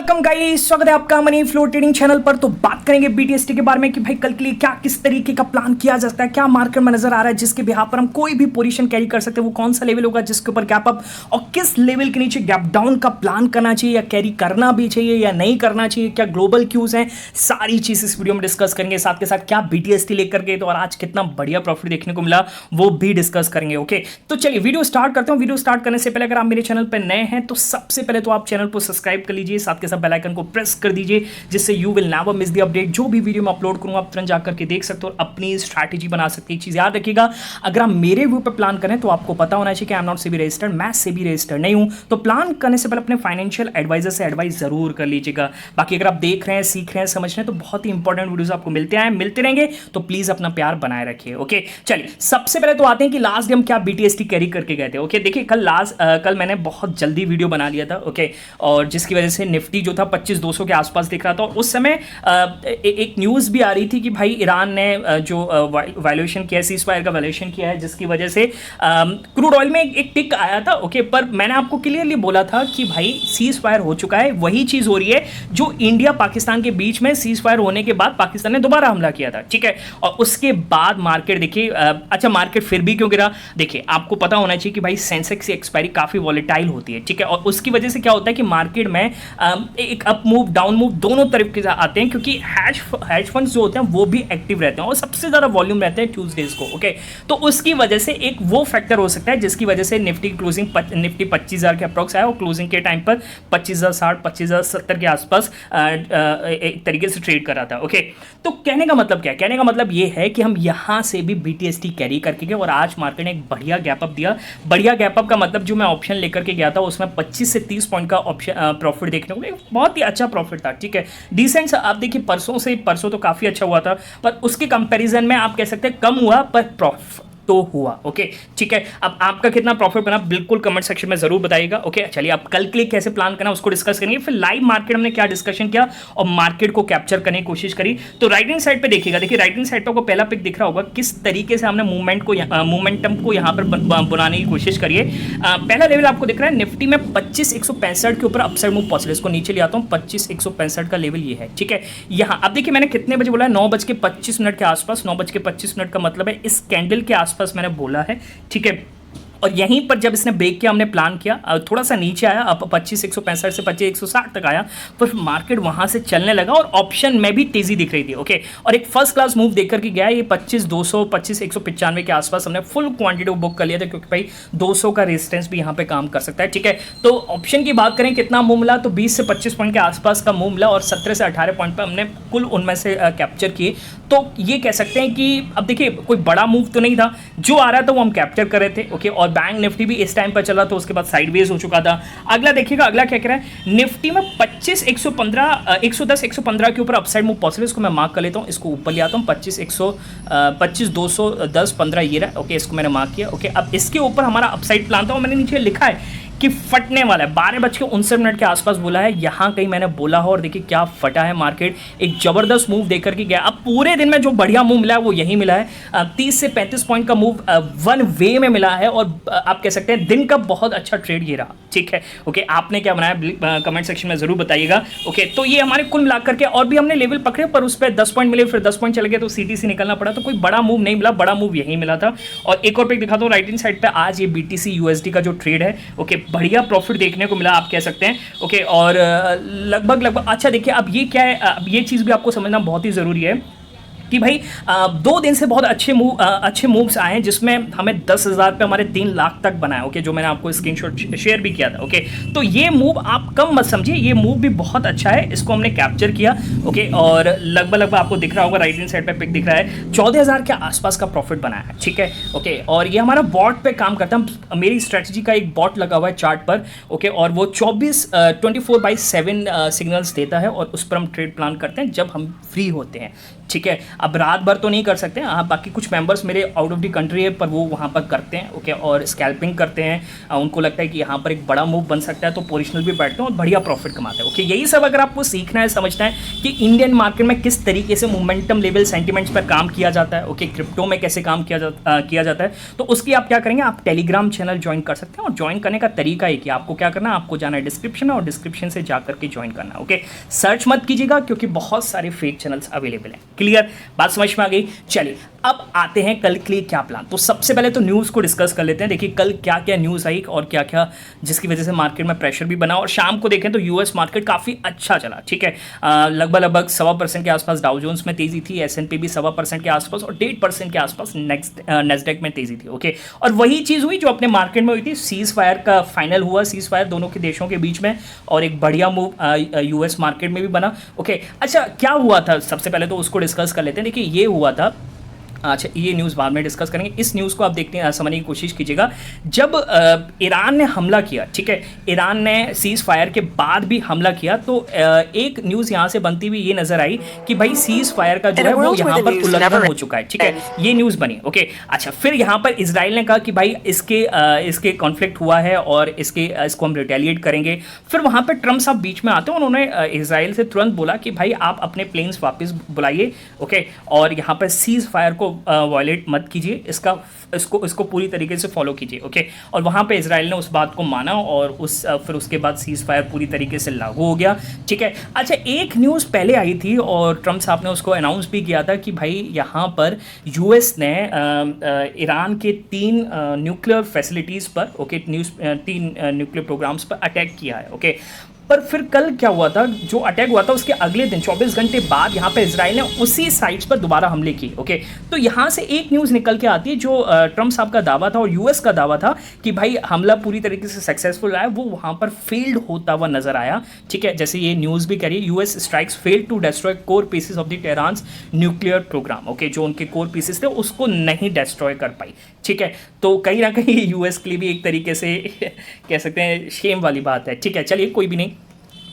Welcome guys, स्वागत है आपका मनी फ्लो ट्रेडिंग चैनल पर। तो बात करेंगे बीटीएसटी के बारे में कि भाई कल के लिए क्या किस तरीके का प्लान किया जा सकता है, क्या मार्केट में नजर आ रहा है जिसके बिहाफ पर हम कोई भी पोजीशन कैरी कर सकते हैं, वो कौन सा लेवल होगा जिसके ऊपर गैप अप और किस लेवल के नीचे गैप डाउन का प्लान करना चाहिए या कैरी करना भी चाहिए या नहीं करना चाहिए, क्या ग्लोबल क्यूज हैं, सारी चीज इस वीडियो में डिस्कस करेंगे। साथ के साथ क्या बीटीएसटी लेकर गए तो और आज कितना बढ़िया प्रॉफिट देखने को मिला वो भी डिस्कस करेंगे। ओके, तो चलिए वीडियो स्टार्ट करते हैं। वीडियो स्टार्ट करने से पहले अगर आप मेरे चैनल पर नए हैं तो सबसे पहले तो आप चैनल को सब्सक्राइब कर लीजिए, साथ के साथ बेल आइकन को प्रेस कर दीजिए जिससे you will never miss the update. जो भी वीडियो मैं अपलोड करूंगा आप तुरंत जाकर के देख सकते हो और अपनी स्ट्रैटेजी बना सकते हैं। चीज याद रखिएगा, अगर आप मेरे व्यू पे प्लान करें तो आपको पता होना चाहिए कि I am not SEBI registered, मैं सेबी रजिस्टर्ड नहीं हूं। तो प्लान करने से पहले अपने फाइनेंशियल एडवाइजर से एडवाइस जरूर कर लीजिएगा। बाकी अगर आप देख रहे हैं, सीख रहे हैं, समझ रहे हैं तो बहुत ही इंपॉर्टेंट वीडियोस आपको मिलते रहेंगे, तो प्लीज अपना प्यार बनाए रखिए। ओके, चलिए सबसे पहले तो आते हैं कि लास्ट डे हम क्या बीटीएसटी कैरी करके गए थे। ओके, देखिए कल मैंने बहुत जल्दी वीडियो बना लिया था। ओके, और जिसकी वजह से निफ्टी जो था 25,200 के आसपास दिख रहा था। और उस समय एक न्यूज़ भी आ रही थी कि भाई ईरान ने जो वायलेशन किया है, सीज फायर का वायलेशन किया है, जिसकी वजह से क्रूड ऑयल में एक टिक आया था। ओके, पर मैंने आपको क्लियरली बोला था कि भाई सीज फायर हो चुका है, वही चीज़ हो रही है जो इंडिया पाकिस्तान के बीच में सीज फायर होने के बाद पाकिस्तान ने दोबारा हमला किया था। ठीक है, और उसके बाद मार्केट देखिए, अच्छा मार्केट फिर भी क्यों गिरा, देखिए आपको पता होना चाहिए कि भाई सेंसेक्स की एक्सपायरी काफ़ी वॉलेटाइल होती है। ठीक है, और उसकी वजह से क्या होता है कि मार्केट में एक अप मूव डाउन मूव दोनों तरफ के आते हैं, क्योंकि हैश फंड्स जो होते हैं वो भी एक्टिव रहते हैं और सबसे ज़्यादा वॉल्यूम रहते हैं ट्यूसडेज को। ओके, तो उसकी वजह से एक वो फैक्टर हो सकता है जिसकी वजह से निफ्टी की क्लोजिंग निफ्टी 25,000 के अप्रॉक्स आया और क्लोजिंग के टाइम पर 25,060 25,070 के आसपास एक तरीके से ट्रेड कर रहा था। ओके, तो कहने का मतलब क्या है, कहने का मतलब ये है कि हम यहाँ से भी बीटीएसटी कैरी करके गए और आज मार्केट ने एक बढ़िया गैप अप दिया। बढ़िया गैप अप का मतलब जो मैं ऑप्शन लेकर के गया था उसमें 25 से 30 पॉइंट का ऑप्शन प्रॉफिट देखने को मिला, बहुत ही अच्छा प्रॉफिट था। ठीक है, डिसेंट। आप देखिए परसों तो काफी अच्छा हुआ था, पर उसके कंपैरिजन में आप कह सकते हैं कम हुआ पर प्रॉफिट तो हुआ। ओके, ठीक है, अब आपका कितना प्रॉफिट बना बिल्कुल कमेंट सेक्शन में जरूर बताइएगा। ओके, चलिए अब कल के लिए कैसे प्लान करना उसको डिस्कस करेंगे, फिर लाइव मार्केट हमने क्या डिस्कशन किया और मार्केट को कैप्चर करने की कोशिश करी। तो राइट हैंड साइड पे देखिएगा, देखिए राइट हैंड साइड पे आपको पहला पिक दिख रहा होगा, किस तरीके से हमने मोमेंटम को यहाँ पर बनाने की कोशिश करिए। पहला लेवल आपको दिख रहा है निफ्टी में 25,165 के ऊपर अपसाइड मूव पॉसिबल। इसको नीचे ले आता हूँ, 25,165 का लेवल ये है। ठीक है, यहाँ अब देखिए मैंने कितने बजे बोला है, 9:25 के आसपास, 9:25 का मतलब है इस कैंडल के आसपास मैंने बोला है। ठीक है, और यहीं पर जब इसने ब्रेक किया हमने प्लान किया, थोड़ा सा नीचे आया, अब 25,165 से 25,160 तक आया, पर मार्केट वहां से चलने लगा और ऑप्शन में भी तेजी दिख रही थी। ओके, और एक फर्स्ट क्लास मूव देकर के गया, ये 25,200 25,195 के आसपास हमने फुल क्वांटिटी बुक कर लिया था, क्योंकि भाई 200 का रेजिस्टेंस भी यहाँ पे काम कर सकता है। ठीक है, तो ऑप्शन की बात करें कितना मूव मिला, तो 20 से 25 पॉइंट के आसपास का मूव मिला और 17 से 18 पॉइंट पर हमने कुल उनमें से कैप्चर किए। तो ये कह सकते हैं कि अब देखिए कोई बड़ा मूव तो नहीं था, जो आ रहा था वो हम कैप्चर कर रहे थे। ओके, और बैंक निफ्टी भी इस टाइम पर चला तो उसके बाद साइडवेज हो चुका था। अगला देखिएगा, अगला क्या कह रहा है, निफ्टी में 25,115 110 115 के ऊपर अपसाइड मूव पॉसिबल। इसको मैं मार्क कर लेता हूँ, इसको ऊपर ले आता हूँ, 25,210 15 ये रहा। ओके, इसको मैंने मार्क किया। ओके, अब इसके ऊपर हमारा अपसाइड प्लान था और मैंने नीचे लिखा है कि फटने वाला है, 12:59 के आसपास बोला है, यहां कहीं मैंने बोला हो और देखिए क्या फटा है मार्केट, एक जबरदस्त मूव देकर के गया। अब पूरे दिन में जो बढ़िया मूव मिला है वो यही मिला है, 30 से 35 पॉइंट का मूव वन वे में मिला है और आप कह सकते हैं दिन का बहुत अच्छा ट्रेड ये रहा। ठीक है, ओके, आपने क्या बनाया कमेंट सेक्शन में जरूर बताइएगा। ओके, तो ये हमारे कुल मिलाकर के और भी हमने लेवल पकड़े, पर उस पर 10 पॉइंट मिले, फिर 10 पॉइंट चले गए तो सीटीसी निकलना पड़ा, तो कोई बड़ा मूव नहीं मिला, बड़ा मूव यही मिला था। और एक और पिक दिखाता हूँ राइट हैंड साइड पे, आज ये बीटीसी यूएसडी का जो ट्रेड है, ओके, बढ़िया प्रॉफिट देखने को मिला आप कह सकते हैं। ओके, और लगभग अच्छा देखिए अब ये क्या है, अब ये चीज़ भी आपको समझना बहुत ही ज़रूरी है कि भाई 2 दिन से बहुत अच्छे मूव्स आए हैं, जिसमें हमें 10,000 पे हमारे 3 लाख तक बनाया। ओके, जो मैंने आपको स्क्रीनशॉट शेयर भी किया था। ओके, तो ये मूव आप कम मत समझिए, ये मूव भी बहुत अच्छा है, इसको हमने कैप्चर किया। ओके, और लगभग आपको दिख रहा होगा राइट हैंड साइड पे पिक दिख रहा है, 14,000 के आसपास का प्रॉफिट बनाया है। ठीक है, ओके, और ये हमारा बॉट पे काम करता है, मेरी स्ट्रेटजी का एक बॉट लगा हुआ है चार्ट पर। ओके, और वो 24/7 सिग्नल्स देता है और उस पर हम ट्रेड प्लान करते हैं जब हम फ्री होते हैं। ठीक है, अब रात भर तो नहीं कर सकते हाँ, बाकी कुछ मेंबर्स मेरे आउट ऑफ द कंट्री है पर वो वहाँ पर करते हैं ओके, और स्कैल्पिंग करते हैं। उनको लगता है कि यहाँ पर एक बड़ा मूव बन सकता है तो पोजिशनल भी बैठते हैं और बढ़िया प्रॉफिट कमाते हैं ओके। यही सब अगर आपको सीखना है, समझना है कि इंडियन मार्केट में किस तरीके से मोमेंटम लेवल सेंटिमेंट्स पर काम किया जाता है ओके, क्रिप्टो में कैसे काम किया जाता है, तो उसकी आप क्या करेंगे, आप टेलीग्राम चैनल ज्वाइन कर सकते हैं। और ज्वाइन करने का तरीका है कि आपको क्या करना है, आपको जाना है डिस्क्रिप्शन और डिस्क्रिप्शन से जाकर के ज्वाइन करना ओके। सर्च मत कीजिएगा क्योंकि बहुत सारे फेक चैनल्स अवेलेबल हैं। क्लियर, बात समझ में आ गई। चलिए अब आते हैं कल के लिए क्या प्लान। तो सबसे पहले तो न्यूज़ को डिस्कस कर लेते हैं। देखिए कल क्या क्या न्यूज़ आई और क्या क्या जिसकी वजह से मार्केट में प्रेशर भी बना। और शाम को देखें तो यूएस मार्केट काफ़ी अच्छा चला, ठीक है। लगभग 1.25% के आसपास डाउ जोन्स में तेजी थी, S&P भी 1.25% के आसपास और 1.5% के आसपास नेस्डेक में तेजी थी ओके। और वही चीज़ हुई जो अपने मार्केट में हुई थी, सीज फायर का फाइनल हुआ, सीज फायर दोनों के देशों के बीच में, और एक बढ़िया मूव यूएस मार्केट में भी बना ओके। अच्छा क्या हुआ था, सबसे पहले तो उसको डिस्कस कर लेते हैं। देखिए ये हुआ था, अच्छा ये न्यूज़ बाद में डिस्कस करेंगे। इस न्यूज़ को आप देखते हैं, समझने की कोशिश कीजिएगा। जब ईरान ने हमला किया, ठीक है, ईरान ने सीज़ फायर के बाद भी हमला किया, तो एक न्यूज़ यहाँ से बनती हुई ये नज़र आई कि भाई सीज़ फायर का जो है वो यहाँ पर उल्लंघन हो चुका है, ठीक है, ये न्यूज़ बनी ओके। अच्छा फिर यहाँ पर इजराइल ने कहा कि भाई इसके कॉन्फ्लिक्ट हुआ है और इसको हम रिटेलिएट करेंगे। फिर वहाँ पर ट्रम्प साहब बीच में आते हैं, उन्होंने इजराइल से तुरंत बोला कि भाई आप अपने प्लेन्स वापस बुलाइए ओके, और यहाँ पर सीज़ फायर को वायलेट मत कीजिए, इसको पूरी तरीके से फॉलो कीजिए ओके। और वहाँ पे इजराइल ने उस बात को माना और फिर उसके बाद सीज फायर पूरी तरीके से लागू हो गया, ठीक है। अच्छा एक न्यूज़ पहले आई थी और ट्रम्प साहब ने उसको अनाउंस भी किया था कि भाई यहाँ पर यूएस ने ईरान के 3 न्यूक्लियर फैसिलिटीज़ पर ओके, 3 न्यूक्लियर प्रोग्राम्स पर अटैक किया है ओके। पर फिर कल क्या हुआ था, जो अटैक हुआ था उसके अगले दिन 24 घंटे बाद यहाँ पे इजराइल ने उसी साइट्स पर दोबारा हमले किए ओके। तो यहाँ से एक न्यूज़ निकल के आती है, जो ट्रम्प साहब का दावा था और यूएस का दावा था कि भाई हमला पूरी तरीके से सक्सेसफुल रहा है, वो वहाँ पर फेल्ड होता हुआ नजर आया, ठीक है। जैसे ये न्यूज़ भी करिए, US strikes failed to destroy core pieces of the Tehran's nuclear program okay, जो उनके कोर पीसेस थे उसको नहीं डिस्ट्रॉय कर पाई, ठीक है। तो कहीं ना कहीं यूएस के लिए भी एक तरीके से कह सकते हैं शेम वाली बात है, ठीक है। चलिए कोई भी नहीं।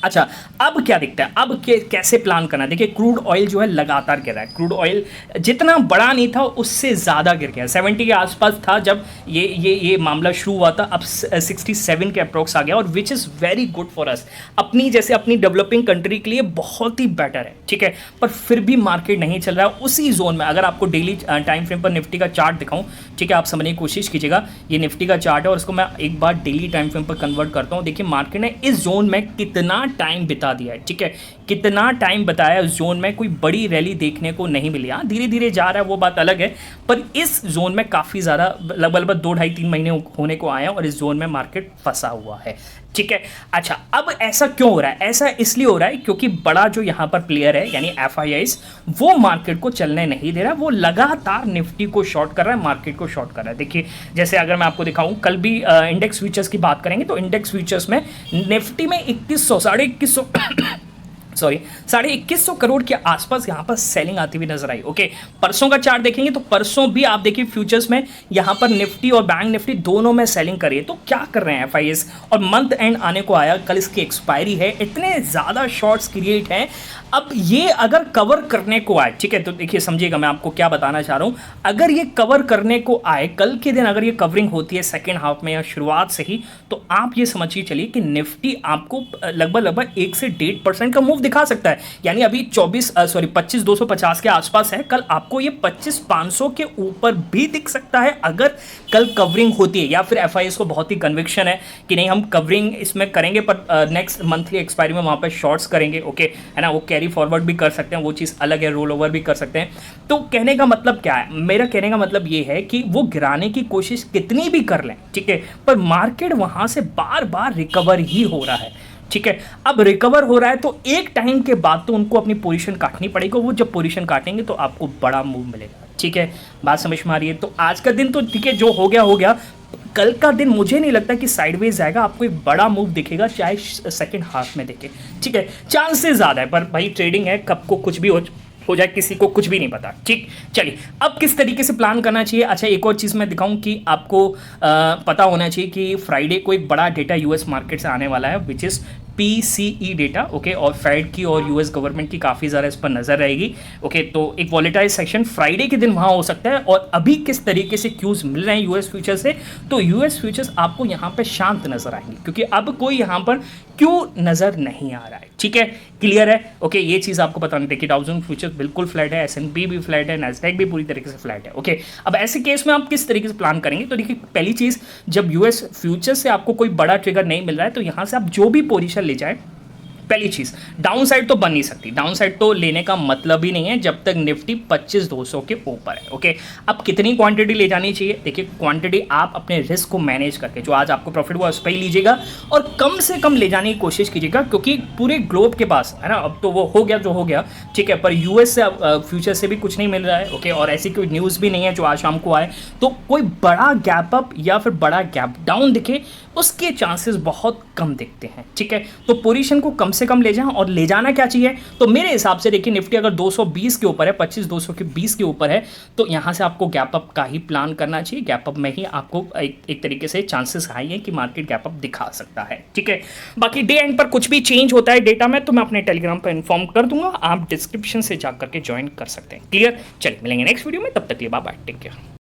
अच्छा अब क्या दिखता है, अब कैसे प्लान करना है। देखिए क्रूड ऑयल जो है लगातार गिर रहा है, क्रूड ऑयल जितना बड़ा नहीं था उससे ज़्यादा गिर गया, 70 के आसपास था जब ये मामला शुरू हुआ था, अब 67 के अप्रोक्स आ गया, और which is very good for us, अपनी डेवलपिंग कंट्री के लिए बहुत ही बेटर है, ठीक है। पर फिर भी मार्केट नहीं चल रहा है उसी जोन में। अगर आपको डेली टाइम फ्रेम पर निफ्टी का चार्ट दिखाऊं, ठीक है, आप समझने की कोशिश कीजिएगा, ये निफ्टी का चार्ट है और इसको मैं एक बार डेली टाइम फ्रेम पर कन्वर्ट करता हूँ। देखिए मार्केट ने इस जोन में कितना टाइम बिता दिया है, ठीक है, कितना टाइम बताया उस जोन में, कोई बड़ी रैली देखने को नहीं मिली। हाँ धीरे धीरे जा रहा है वो बात अलग है, पर इस जोन में काफ़ी ज़्यादा लगभग 2-2.5-3 महीने होने को आए हैं और इस जोन में मार्केट फंसा हुआ है, ठीक है। अच्छा अब ऐसा क्यों हो रहा है, ऐसा इसलिए हो रहा है क्योंकि बड़ा जो यहाँ पर प्लेयर है यानी FIIs वो मार्केट को चलने नहीं दे रहा है, वो लगातार निफ्टी को शॉर्ट कर रहा है, मार्केट को शॉर्ट कर रहा है। देखिए जैसे अगर मैं आपको दिखाऊं, कल भी इंडेक्स फ्यूचर्स की बात करेंगे तो इंडेक्स फ्यूचर्स में निफ्टी में 2100 करोड़ के आसपास यहाँ पर सेलिंग आती हुई नजर आई ओके। परसों का चार्ट देखेंगे तो परसों भी आप देखिए फ्यूचर्स में यहाँ पर निफ्टी और बैंक निफ्टी दोनों में सेलिंग करी है। तो क्या कर रहे हैं FIIs, और मंथ एंड आने को आया, कल इसकी एक्सपायरी है, इतने ज़्यादा शॉर्ट्स क्रिएट हैं। अब ये अगर कवर करने को आए, ठीक है, तो देखिए समझिएगा मैं आपको क्या बताना चाह रहा हूँ, अगर ये कवर करने को आए कल के दिन, अगर ये कवरिंग होती है सेकेंड हाफ में या शुरुआत से ही, तो आप ये समझिए चलिए कि निफ्टी आपको लगभग 1 से 1.5% का मूव दिखा सकता है। यानी अभी 25,250 के आसपास है, कल आपको ये 25,500 के ऊपर भी दिख सकता है अगर कल कवरिंग होती है, या फिर FIIs को बहुत ही कन्विक्शन है कि नहीं हम कवरिंग इसमें करेंगे पर नेक्स्ट मंथली एक्सपायरी में वहाँ पर शॉर्ट्स करेंगे ओके, है ना, वो कैरी फॉरवर्ड भी कर सकते हैं, वो चीज़ अलग है, रोल ओवर भी कर सकते हैं। तो कहने का मतलब क्या है, मेरा कहने का मतलब ये है कि वो गिराने की कोशिश कितनी भी कर लें, ठीक है, पर मार्केट वहाँ से बार बार रिकवर ही हो रहा है, ठीक है। अब रिकवर हो रहा है तो एक टाइम के बाद तो उनको अपनी पोजीशन काटनी पड़ेगी, वो जब पोजीशन काटेंगे तो आपको बड़ा मूव मिलेगा, ठीक है, बात समझ में आ रही है। तो आज का दिन तो ठीक है, जो हो गया हो गया, कल का दिन मुझे नहीं लगता कि साइडवेज जाएगा, आपको एक बड़ा मूव दिखेगा, चाहे सेकंड हाफ में देखे, ठीक है, चांसेस ज़्यादा है, पर भाई ट्रेडिंग है, कब को कुछ भी हो जाए, किसी को कुछ भी नहीं पता, ठीक। चलिए अब किस तरीके से प्लान करना चाहिए। अच्छा एक और चीज़ मैं दिखाऊं कि आपको पता होना चाहिए कि फ्राइडे को एक बड़ा डेटा US मार्केट से आने वाला है, which is PCE data, okay, और फेड की और यूएस गवर्नमेंट की काफ़ी ज़्यादा इस पर नज़र रहेगी, ओके। तो एक वॉलेटाइल सेक्शन फ्राइडे के दिन वहाँ हो सकता है। और अभी किस तरीके से क्यूज मिल रहे हैं यूएस फ्यूचर से, तो यूएस फ्यूचर्स आपको यहाँ पे शांत नजर आएंगे, क्योंकि अब कोई यहाँ पर क्यों नजर नहीं आ रहा है, ठीक है, क्लियर है, ओके। ये चीज़ आपको बताना देखिए, डाउ जोन्स फ्यूचर्स बिल्कुल फ्लैट है, S&P भी फ्लैट है, नैस्डैक भी पूरी तरीके से फ्लैट है, ओके। अब ऐसे केस में आप किस तरीके से प्लान करेंगे, तो देखिए पहली चीज़, जब यूएस फ्यूचर से आपको कोई बड़ा ट्रिगर नहीं मिल रहा है, तो यहाँ से आप जो भी पोजीशन ले जाए, पहली चीज डाउन साइड तो बन नहीं सकती, डाउन साइड तो लेने का मतलब ही नहीं है जब तक निफ्टी 25,200 के ऊपर है, ओके। अब कितनी क्वांटिटी ले जानी चाहिए, देखिए क्वांटिटी आप अपने रिस्क को मैनेज करके, जो आज आपको प्रॉफिट हुआ उस पर ही लीजिएगा, और कम से कम ले जाने की कोशिश कीजिएगा, क्योंकि पूरे ग्लोब के पास है ना, अब तो वो हो गया जो हो गया, ठीक है, पर यूएस से फ्यूचर से भी कुछ नहीं मिल रहा है, ओके। और ऐसी कोई न्यूज़ भी नहीं है जो आज शाम को आए, तो कोई बड़ा गैप अप या फिर बड़ा गैप डाउन दिखे उसके चांसेस बहुत कम दिखते हैं, ठीक है। तो पोजीशन को कम से कम ले जाएं, और ले जाना क्या चाहिए, तो मेरे हिसाब से देखिए निफ्टी अगर 220 के ऊपर है, 25,200 के 20 के ऊपर है, तो यहां से आपको गैप अप का ही प्लान करना चाहिए। गैप अप में ही आपको एक तरीके से चांसेस हाई है कि मार्केट गैप अप दिखा सकता है, ठीक है। बाकी डे एंड पर कुछ भी चेंज होता है डेटा में तो मैं अपने टेलीग्राम पर इन्फॉर्म कर दूंगा, आप डिस्क्रिप्शन से जाकर के ज्वाइन कर सकते हैं, क्लियर। चलिए मिलेंगे नेक्स्ट वीडियो में, तब तक के लिए बाय बाय, टेक केयर।